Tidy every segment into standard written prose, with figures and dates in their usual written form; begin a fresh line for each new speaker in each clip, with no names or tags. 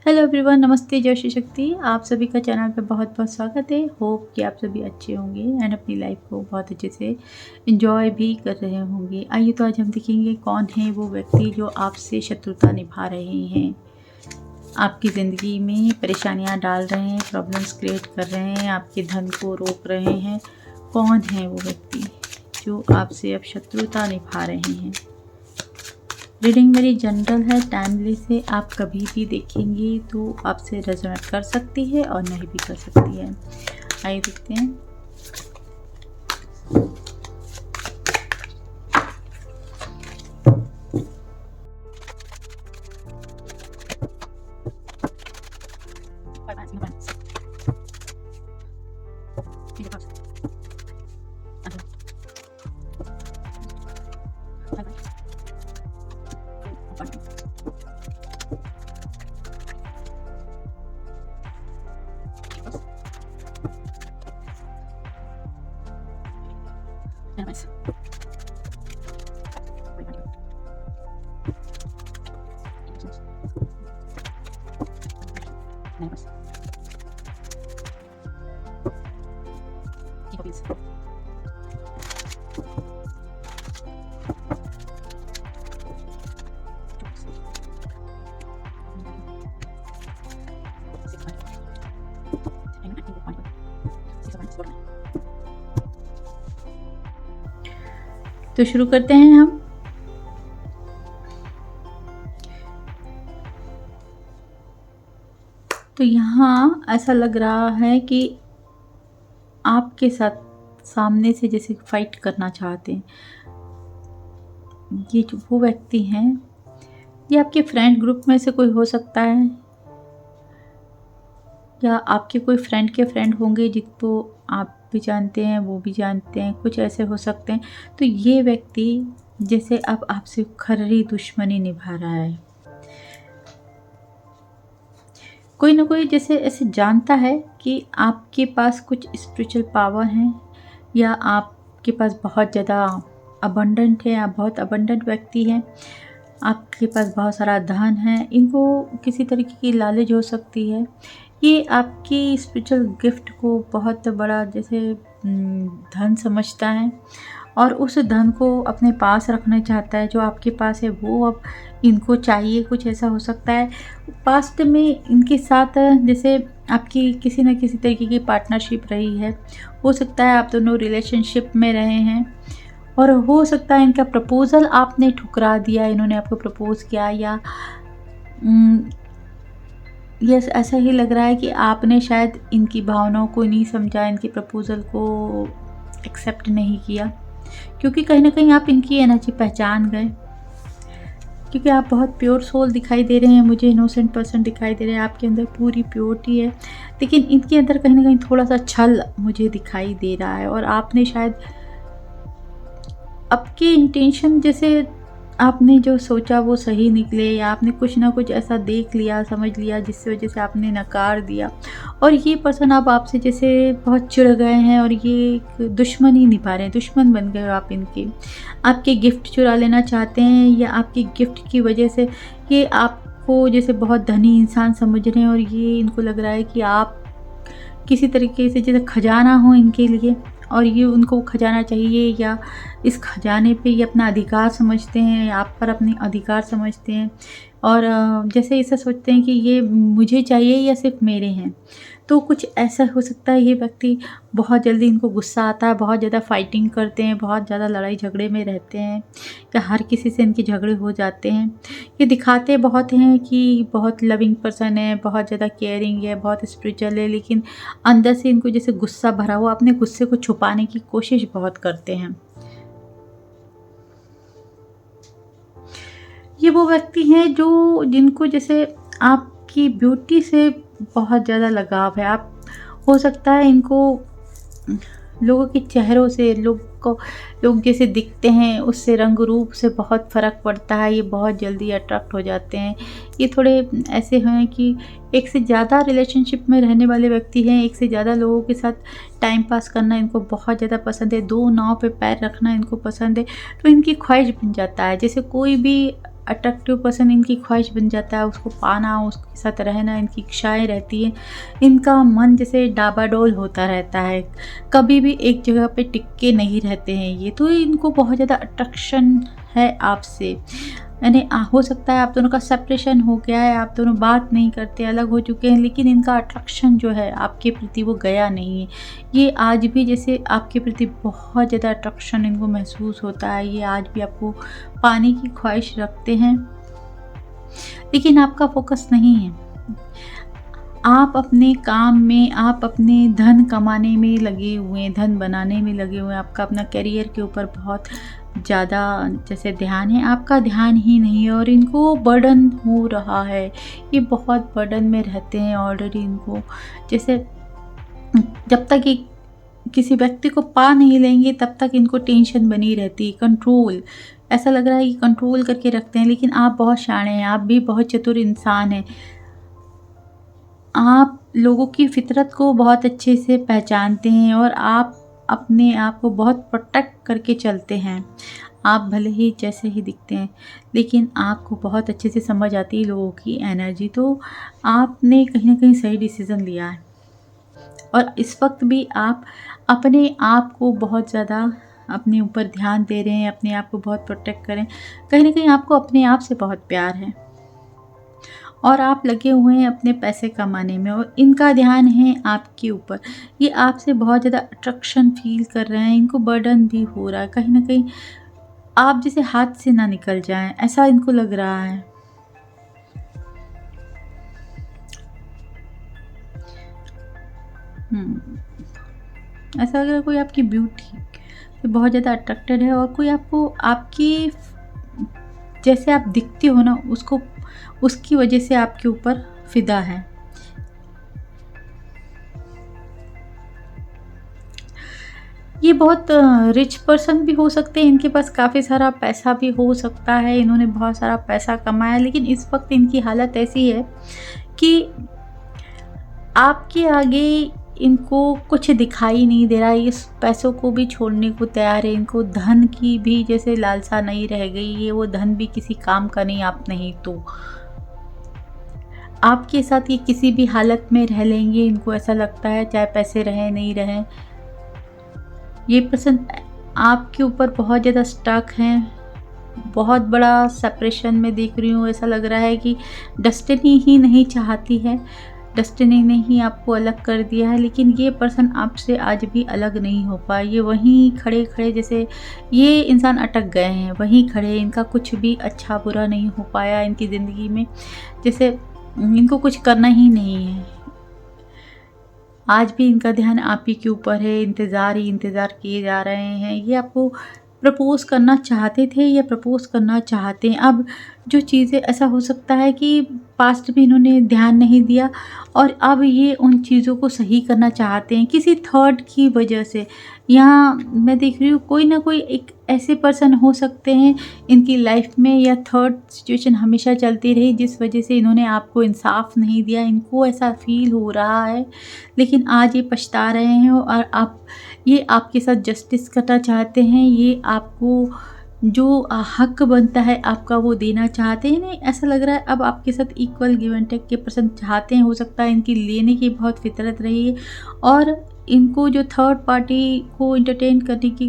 Hello everyone, नमस्ते, जय श्री शक्ति। आप सभी का चैनल पे बहुत बहुत स्वागत है। होप कि आप सभी अच्छे होंगे एंड अपनी लाइफ को बहुत अच्छे से एंजॉय भी कर रहे होंगे। आइए तो आज हम देखेंगे कौन है वो व्यक्ति जो आपसे शत्रुता निभा रहे हैं, आपकी ज़िंदगी में परेशानियां डाल रहे हैं, प्रॉब्लम्स क्रिएट कर रहे हैं, आपके धन को रोक रहे हैं। कौन है वो व्यक्ति जो आपसे अब शत्रुता निभा रहे हैं। रीडिंग मेरी जनरल है, टाइमलेस है। आप कभी भी देखेंगे तो आपसे रेजोनेट कर सकती है और नहीं भी कर सकती है। आइए देखते हैं। तो शुरू करते हैं हम। तो यहाँ ऐसा लग रहा है कि आपके साथ सामने से जैसे फाइट करना चाहते हैं। ये जो वो व्यक्ति हैं, ये आपके फ्रेंड ग्रुप में से कोई हो सकता है, या आपके कोई फ्रेंड के फ्रेंड होंगे जिनको आप भी जानते हैं, वो भी जानते हैं, कुछ ऐसे हो सकते हैं। तो ये व्यक्ति जैसे अब आपसे खर्री दुश्मनी निभा रहा है। कोई ना कोई जैसे ऐसे जानता है कि आपके पास कुछ स्पिरिचुअल पावर है, या आपके पास बहुत ज़्यादा अबंडेंट है, आप बहुत अबंडेंट व्यक्ति हैं, आपके पास बहुत सारा धन है। इनको किसी तरीके की लालच हो सकती है। ये आपकी स्पिरिचुअल गिफ्ट को बहुत बड़ा जैसे धन समझता है और उस धन को अपने पास रखना चाहता है। जो आपके पास है वो अब इनको चाहिए, कुछ ऐसा हो सकता है। पास्ट में इनके साथ जैसे आपकी किसी न किसी तरीके की पार्टनरशिप रही है। हो सकता है आप दोनों रिलेशनशिप में रहे हैं, और हो सकता है इनका प्रपोज़ल आपने ठुकरा दिया, इन्होंने आपको प्रपोज़ किया, या यस ऐसा ही लग रहा है कि आपने शायद इनकी भावनाओं को नहीं समझा, इनके प्रपोज़ल को एक्सेप्ट नहीं किया, क्योंकि कहीं ना कहीं आप इनकी एनर्जी पहचान गए। क्योंकि आप बहुत प्योर सोल दिखाई दे रहे हैं, मुझे इनोसेंट पर्सन दिखाई दे रहे हैं, आपके अंदर पूरी प्योरिटी है, लेकिन इनके अंदर कहीं ना कहीं थोड़ा सा छल मुझे दिखाई दे रहा है। और आपने शायद आपके इंटेंशन जैसे आपने जो सोचा वो सही निकले, या आपने कुछ ना कुछ ऐसा देख लिया, समझ लिया, जिसकी वजह से आपने नकार दिया, और ये पर्सन अब आपसे जैसे बहुत चिढ़ गए हैं और ये एक दुश्मनी निभा रहे हैं, दुश्मन बन गए हो आप इनके। आपके गिफ्ट चुरा लेना चाहते हैं, या आपके गिफ्ट की वजह से ये आपको जैसे बहुत धनी इंसान समझ रहे हैं, और ये इनको लग रहा है कि आप किसी तरीके से जैसे खजाना हो इनके लिए, और ये उनको खजाना चाहिए, या इस खजाने पे ये अपना अधिकार समझते हैं, आप पर अपने अधिकार समझते हैं, और जैसे ऐसा सोचते हैं कि ये मुझे चाहिए या सिर्फ मेरे हैं। तो कुछ ऐसा हो सकता है। ये व्यक्ति बहुत जल्दी इनको गुस्सा आता है, बहुत ज़्यादा फाइटिंग करते हैं, बहुत ज़्यादा लड़ाई झगड़े में रहते हैं, या हर किसी से इनके झगड़े हो जाते हैं। ये दिखाते बहुत हैं कि बहुत लविंग पर्सन है, बहुत ज़्यादा केयरिंग है, बहुत स्पिरिचुअल है, लेकिन अंदर से इनको जैसे गुस्सा भरा हुआ, अपने गुस्से को छुपाने की कोशिश बहुत करते हैं। ये वो व्यक्ति हैं जो जिनको जैसे आपकी ब्यूटी से बहुत ज़्यादा लगाव है। आप हो सकता है इनको लोगों के चेहरों से, लोग जैसे दिखते हैं उससे, रंग रूप से बहुत फ़र्क पड़ता है। ये बहुत जल्दी अट्रैक्ट हो जाते हैं। ये थोड़े ऐसे हैं कि एक से ज़्यादा रिलेशनशिप में रहने वाले व्यक्ति हैं, एक से ज़्यादा लोगों के साथ टाइम पास करना इनको बहुत ज़्यादा पसंद है, 2 नाव पे पैर रखना इनको पसंद है। तो इनकी ख्वाहिश बन जाता है, जैसे कोई भी अट्रैक्टिव पर्सन इनकी ख्वाहिश बन जाता है, उसको पाना, उसके साथ रहना इनकी इच्छाएँ रहती हैं। इनका मन जैसे डाबाडोल होता रहता है, कभी भी एक जगह पे टिक के नहीं रहते हैं ये, तो इनको बहुत ज़्यादा अट्रैक्शन है आपसे। यानी हो सकता है आप दोनों का सेपरेशन हो गया है, आप दोनों बात नहीं करते, अलग हो चुके हैं, लेकिन इनका अट्रैक्शन जो है आपके प्रति वो गया नहीं है। ये आज भी जैसे आपके प्रति बहुत ज़्यादा अट्रैक्शन इनको महसूस होता है, ये आज भी आपको पाने की ख्वाहिश रखते हैं, लेकिन आपका फोकस नहीं है। आप अपने काम में, आप अपने धन कमाने में लगे हुए हैं, धन बनाने में लगे हुए हैं, आपका अपना करियर के ऊपर बहुत ज़्यादा जैसे ध्यान है, आपका ध्यान ही नहीं है और इनको बर्डन हो रहा है। ये बहुत बर्डन में रहते हैं ऑलरेडी। इनको जैसे जब तक ये किसी व्यक्ति को पा नहीं लेंगे तब तक इनको टेंशन बनी रहती है, कंट्रोल, ऐसा लग रहा है कि कंट्रोल करके रखते हैं। लेकिन आप बहुत शाणे हैं, आप भी बहुत चतुर इंसान हैं। आप लोगों की फितरत को बहुत अच्छे से पहचानते हैं और आप अपने आप को बहुत प्रोटेक्ट करके चलते हैं। आप भले ही जैसे ही दिखते हैं, लेकिन आपको बहुत अच्छे से समझ आती है लोगों की एनर्जी। तो आपने कहीं न कहीं सही डिसीज़न लिया है और इस वक्त भी आप अपने आप को बहुत ज़्यादा अपने ऊपर ध्यान दे रहे हैं, अपने आप को बहुत प्रोटेक्ट करें। कहीं न कहीं आपको अपने आप से बहुत प्यार है और आप लगे हुए हैं अपने पैसे कमाने में और इनका ध्यान है आपके ऊपर। ये आपसे बहुत ज़्यादा अट्रैक्शन फ़ील कर रहे हैं, इनको बर्डन भी हो रहा है। कहीं न कहीं आप जैसे हाथ से ना निकल जाएँ, ऐसा इनको लग रहा है। ऐसा लग रहा है कोई आपकी ब्यूटी पे बहुत ज़्यादा अट्रैक्टेड है और कोई आपको आपकी जैसे आप दिखते हो ना, उसको उसकी वजह से आपके ऊपर फ़िदा है। ये बहुत रिच पर्सन भी हो सकते हैं, इनके पास काफ़ी सारा पैसा भी हो सकता है, इन्होंने बहुत सारा पैसा कमाया, लेकिन इस वक्त इनकी हालत ऐसी है कि आपके आगे इनको कुछ दिखाई नहीं दे रहा है। इस पैसों को भी छोड़ने को तैयार है, इनको धन की भी जैसे लालसा नहीं रह गई है, वो धन भी किसी काम का नहीं, आप नहीं तो आपके साथ ये किसी भी हालत में रह लेंगे, इनको ऐसा लगता है, चाहे पैसे रहें नहीं रहें। ये पर्सन आपके ऊपर बहुत ज़्यादा स्टक हैं, बहुत बड़ा सेपरेशन में देख रही हूँ। ऐसा लग रहा है कि डेस्टिनी ही नहीं चाहती है, डेस्टिनी ने ही आपको अलग कर दिया है, लेकिन ये पर्सन आपसे आज भी अलग नहीं हो पाए। ये वहीं खड़े-खड़े जैसे ये इंसान अटक गए हैं, वहीं खड़े, इनका कुछ भी अच्छा बुरा नहीं हो पाया इनकी ज़िंदगी में, जैसे इनको कुछ करना ही नहीं है। आज भी इनका ध्यान आप ही के ऊपर है, इंतज़ार ही इंतज़ार किए जा रहे हैं। ये आपको प्रपोज़ करना चाहते थे या प्रपोज़ करना चाहते हैं। अब जो चीज़ें ऐसा हो सकता है कि पास्ट में इन्होंने ध्यान नहीं दिया और अब ये उन चीज़ों को सही करना चाहते हैं किसी थर्ड की वजह से। यहाँ मैं देख रही हूँ कोई ना कोई एक ऐसे पर्सन हो सकते हैं इनकी लाइफ में, या थर्ड सिचुएशन हमेशा चलती रही जिस वजह से इन्होंने आपको इंसाफ नहीं दिया, इनको ऐसा फील हो रहा है। लेकिन आज ये पछता रहे हैं और आप ये आपके साथ जस्टिस करना चाहते हैं, ये आपको जो हक बनता है आपका वो देना चाहते हैं। नहीं, ऐसा लग रहा है अब आपके साथ इक्वल गिव एंड टेक के पर्सन चाहते हैं। हो सकता है इनकी लेने की बहुत फितरत रही है और इनको जो थर्ड पार्टी को एंटरटेन करने की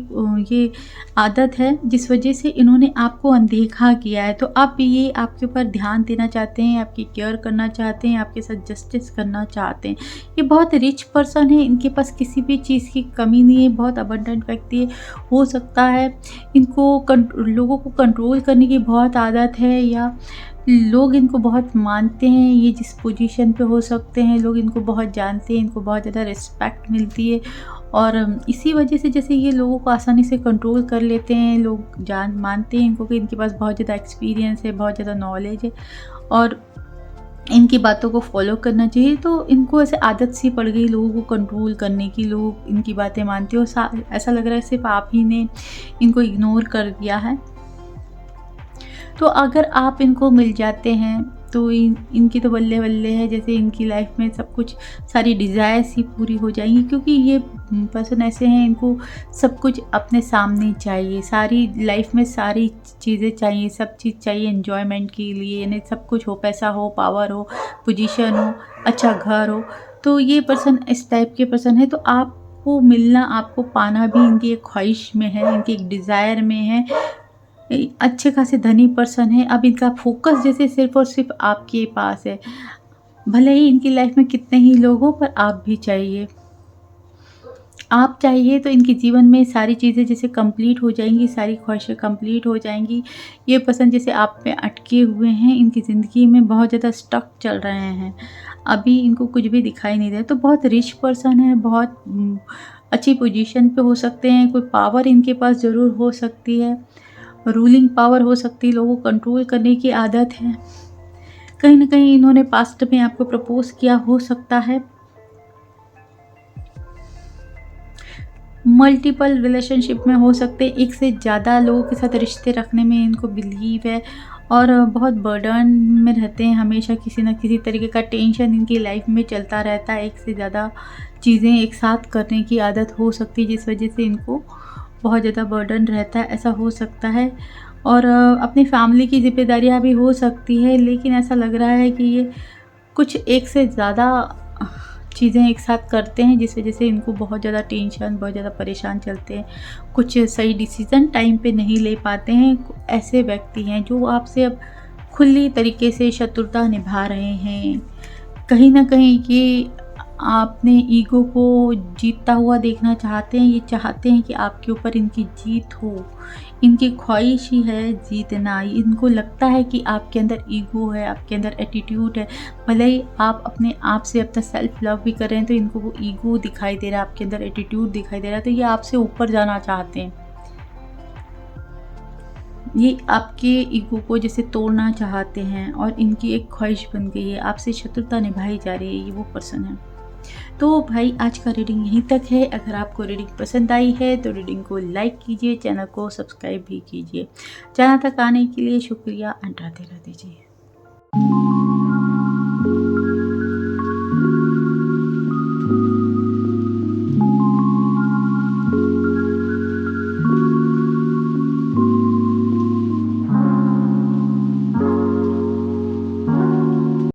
ये आदत है, जिस वजह से इन्होंने आपको अनदेखा किया है। तो अब ये आपके ऊपर ध्यान देना चाहते हैं, आपकी केयर करना चाहते हैं, आपके साथ जस्टिस करना चाहते हैं। ये बहुत रिच पर्सन है, इनके पास किसी भी चीज़ की कमी नहीं है, बहुत अबंडेंट व्यक्ति है। हो सकता है इनको लोगों को कंट्रोल करने की बहुत आदत है, या लोग इनको बहुत मानते हैं। ये जिस पोजीशन पे हो सकते हैं, लोग इनको बहुत जानते हैं, इनको बहुत ज़्यादा रिस्पेक्ट मिलती है और इसी वजह से जैसे ये लोगों को आसानी से कंट्रोल कर लेते हैं। लोग मानते हैं इनको कि इनके पास बहुत ज़्यादा एक्सपीरियंस है, बहुत ज़्यादा नॉलेज है और इनकी बातों को फॉलो करना चाहिए। तो इनको ऐसे आदत सी पड़ गई लोगों को कंट्रोल करने की, लोग इनकी बातें मानते हो। ऐसा लग रहा है सिर्फ आप ही ने इनको इग्नोर कर दिया है। तो अगर आप इनको मिल जाते हैं तो इनकी तो बल्ले बल्ले है, जैसे इनकी लाइफ में सब कुछ, सारी डिज़ायर्स ही पूरी हो जाएंगी, क्योंकि ये पर्सन ऐसे हैं, इनको सब कुछ अपने सामने चाहिए, सारी लाइफ में सारी चीज़ें चाहिए, सब चीज़ चाहिए एन्जॉयमेंट के लिए, यानी सब कुछ हो, पैसा हो, पावर हो, पोजीशन हो, अच्छा घर हो। तो ये पर्सन इस टाइप के पर्सन है। तो आपको मिलना, आपको पाना भी इनकी एक ख्वाहिश में है, इनकी एक डिज़ायर में है। अच्छे खासे धनी पर्सन है। अब इनका फोकस जैसे सिर्फ़ और सिर्फ़ आपके पास है। भले ही इनकी लाइफ में कितने ही लोग हों, पर आप भी चाहिए। आप चाहिए तो इनके जीवन में सारी चीज़ें जैसे कंप्लीट हो जाएँगी, सारी ख्वाहिशें कंप्लीट हो जाएँगी। ये पर्सन जैसे आप पे अटके हुए हैं, इनकी ज़िंदगी में बहुत ज़्यादा स्टक चल रहे हैं। अभी इनको कुछ भी दिखाई नहीं दे रहा। तो बहुत रिच पर्सन है, बहुत अच्छी पोजीशन पे हो सकते हैं, कोई पावर इनके पास ज़रूर हो सकती है, रूलिंग पावर हो सकती है, लोगों को कंट्रोल करने की आदत है। कहीं न कहीं इन्होंने पास्ट में आपको प्रपोज़ किया हो सकता है। मल्टीपल रिलेशनशिप में हो सकते हैं, एक से ज़्यादा लोगों के साथ रिश्ते रखने में इनको बिलीव है, और बहुत बर्डन में रहते हैं, हमेशा किसी न किसी तरीके का टेंशन इनकी लाइफ में चलता रहता है, एक से ज़्यादा चीज़ें एक साथ करने की आदत हो सकती है, जिस वजह से इनको बहुत ज़्यादा बर्डन रहता है, ऐसा हो सकता है। और अपनी फैमिली की ज़िम्मेदारियाँ भी हो सकती है, लेकिन ऐसा लग रहा है कि ये कुछ एक से ज़्यादा चीज़ें एक साथ करते हैं, जिस वजह से इनको बहुत ज़्यादा टेंशन, बहुत ज़्यादा परेशान चलते हैं, कुछ सही डिसीज़न टाइम पे नहीं ले पाते हैं। ऐसे व्यक्ति हैं जो आपसे अब खुली तरीके से शत्रुता निभा रहे हैं। कहीं न कहीं ये आपने ईगो को जीतता हुआ देखना चाहते हैं, ये चाहते हैं कि आपके ऊपर इनकी जीत हो। इनकी ख्वाहिश ही है जीतना, इनको लगता है कि आपके अंदर ईगो है, आपके अंदर एटीट्यूड है। भले ही आप अपने आप से अपना सेल्फ लव भी कर रहे हैं, तो इनको वो ईगो दिखाई दे रहा है, आपके अंदर एटीट्यूड दिखाई दे रहा है, तो ये आपसे ऊपर जाना चाहते हैं। ये आपके ईगो को जैसे तोड़ना चाहते हैं, और इनकी एक ख्वाहिश बन गई है, आपसे शत्रुता निभाई जा रही है, ये वो पर्सन है। तो भाई आज का रीडिंग यहीं तक है। अगर आपको रीडिंग पसंद आई है तो रीडिंग को लाइक कीजिए, चैनल को सब्सक्राइब भी कीजिए। चैनल तक आने के लिए शुक्रिया, एंड राधे राधे जी।